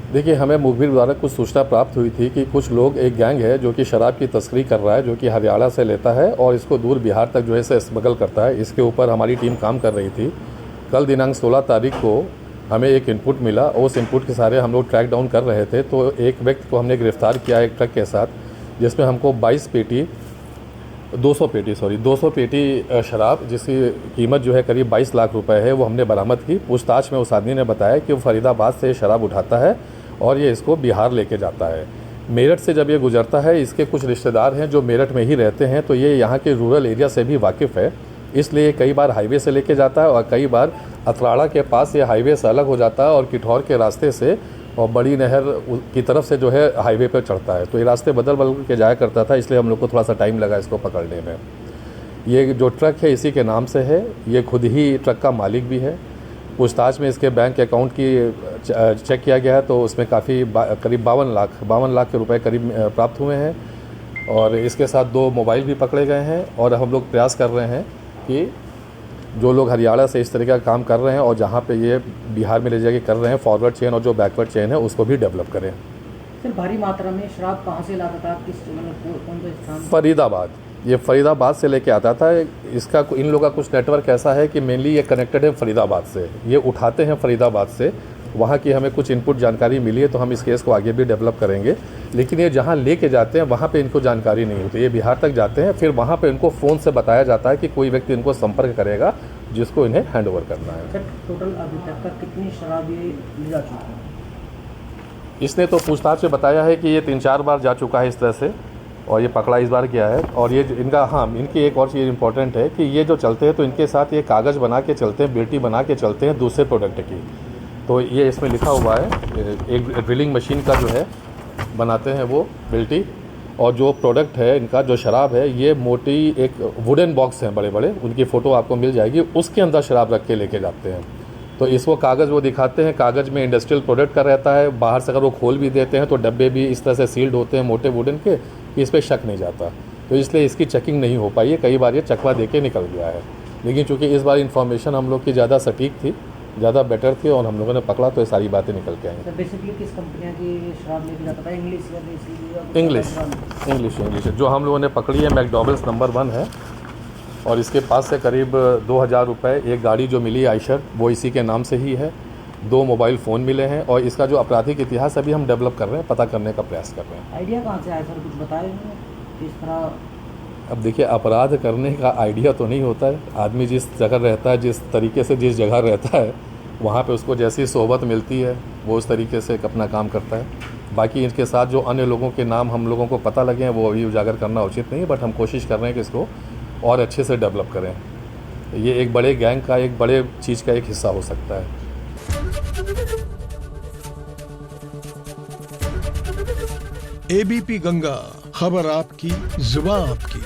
देखिए, हमें मुखबिर द्वारा कुछ सूचना प्राप्त हुई थी कि कुछ लोग, एक गैंग है जो कि शराब की तस्करी कर रहा है, जो कि हरियाणा से लेता है और इसको दूर बिहार तक जो है से स्मगल करता है। इसके ऊपर हमारी टीम काम कर रही थी। कल दिनांक 16 तारीख को हमें एक इनपुट मिला और उस इनपुट के सारे हम लोग ट्रैक डाउन कर रहे थे। तो एक व्यक्ति को हमने गिरफ्तार किया एक ट्रक के साथ, जिसमें हमको 200 पेटी शराब, जिसकी कीमत जो है करीब 22 लाख रुपए है, वो हमने बरामद की। पूछताछ में उस आदमी ने बताया कि वो फरीदाबाद से शराब उठाता है और ये इसको बिहार लेके जाता है। मेरठ से जब ये गुजरता है, इसके कुछ रिश्तेदार हैं जो मेरठ में ही रहते हैं, तो ये यहाँ के रूरल एरिया से भी वाकिफ़ है, इसलिए कई बार हाईवे से लेके जाता है और कई बार अतराड़ा के पास ये हाईवे से अलग हो जाता है और किठौर के रास्ते से और बड़ी नहर की तरफ से जो है हाईवे पर चढ़ता है। तो ये रास्ते बदल बदल के जाया करता था, इसलिए हम लोग को थोड़ा सा टाइम लगा इसको पकड़ने में। ये जो ट्रक है इसी के नाम से है, ये खुद ही ट्रक का मालिक भी है। पूछताछ में इसके बैंक अकाउंट की चेक किया गया है, तो उसमें काफ़ी करीब 52 लाख के रुपए करीब प्राप्त हुए हैं और इसके साथ 2 मोबाइल भी पकड़े गए हैं। और हम लोग प्रयास कर रहे हैं कि जो लोग हरियाणा से इस तरह का काम कर रहे हैं और जहाँ पे ये बिहार में ले जाके कर रहे हैं, फॉरवर्ड चेन और जो बैकवर्ड चेन है उसको भी डेवलप करें। सर, भारी मात्रा में शराब कहाँ से लाता था, किस मतलब कौन सा स्थान? फरीदाबाद, ये फरीदाबाद से लेके आता था। इसका इन लोगों का कुछ नेटवर्क ऐसा है कि मेनली ये कनेक्टेड है फरीदाबाद से, ये उठाते हैं फरीदाबाद से। वहाँ की हमें कुछ इनपुट जानकारी मिली है, तो हम इस केस को आगे भी डेवलप करेंगे। लेकिन ये जहाँ लेके जाते हैं वहाँ पे इनको जानकारी नहीं होती। ये बिहार तक जाते हैं, फिर वहाँ पे इनको फ़ोन से बताया जाता है कि कोई व्यक्ति इनको संपर्क करेगा जिसको इन्हें हैंड ओवर करना है। सर, टोटल अभी तक का कितनी शराब ये ले जा चुकी है? इसने तो पूछताछ में बताया है कि ये 3-4 बार जा चुका है इस तरह से और ये पकड़ा इस बार गया है। और ये इनकी एक और चीज़ इंपॉर्टेंट है कि ये जो चलते हैं तो इनके साथ ये कागज़ बना के चलते हैं, बेल्टी बना के चलते हैं दूसरे प्रोडक्ट की। तो ये इसमें लिखा हुआ है, एक ड्रिलिंग मशीन का जो है बनाते हैं वो बेल्टी, और जो प्रोडक्ट है इनका जो शराब है, ये मोटी एक वुडन बॉक्स हैं बड़े बड़े, उनकी फ़ोटो आपको मिल जाएगी, उसके अंदर शराब रख के लेके जाते हैं। तो इसको कागज़ वो दिखाते हैं, कागज़ में इंडस्ट्रियल प्रोडक्ट का रहता है, बाहर से अगर वो खोल भी देते हैं तो डब्बे भी इस तरह से सील्ड होते हैं मोटे वुडन के कि इस पर शक नहीं जाता। तो इसलिए इसकी चेकिंग नहीं हो पाई है, कई बार ये चकवा दे के निकल गया है। लेकिन चूँकि इस बार इन्फॉर्मेशन हम लोग की ज़्यादा सटीक थी, ज़्यादा बेटर थी और हम लोगों ने पकड़ा, तो ये सारी बातें निकल के आई। सर, बेसिकली किस कंपनियां की शराब लेके जाता था? इंग्लिश या देसी? इंग्लिश जो हम लोगों ने पकड़ी है मैकडॉवेल्स नंबर 1 है और इसके पास से करीब 2000 रुपये, एक गाड़ी जो मिली आइशर वो इसी के नाम से ही है, 2 मोबाइल फ़ोन मिले हैं और इसका जो आपराधिक इतिहास अभी हम डेवलप कर रहे हैं, पता करने का प्रयास कर रहे हैं। आइडिया कहाँ से आया सर, कुछ बताए किस तरह? अब देखिए, अपराध करने का आइडिया तो नहीं होता है, आदमी जिस जगह रहता है, जिस तरीके से जिस जगह रहता है, वहाँ पे उसको जैसी सोहबत मिलती है वो उस तरीके से अपना काम करता है। बाकी इनके साथ जो अन्य लोगों के नाम हम लोगों को पता लगे हैं वो अभी उजागर करना उचित नहीं है, बट हम कोशिश कर रहे हैं कि इसको और अच्छे से डेवलप करें। ये एक बड़े गैंग का, एक बड़े चीज़ का एक हिस्सा हो सकता है। एबीपी गंगा, खबर आपकी, जुबान आपकी।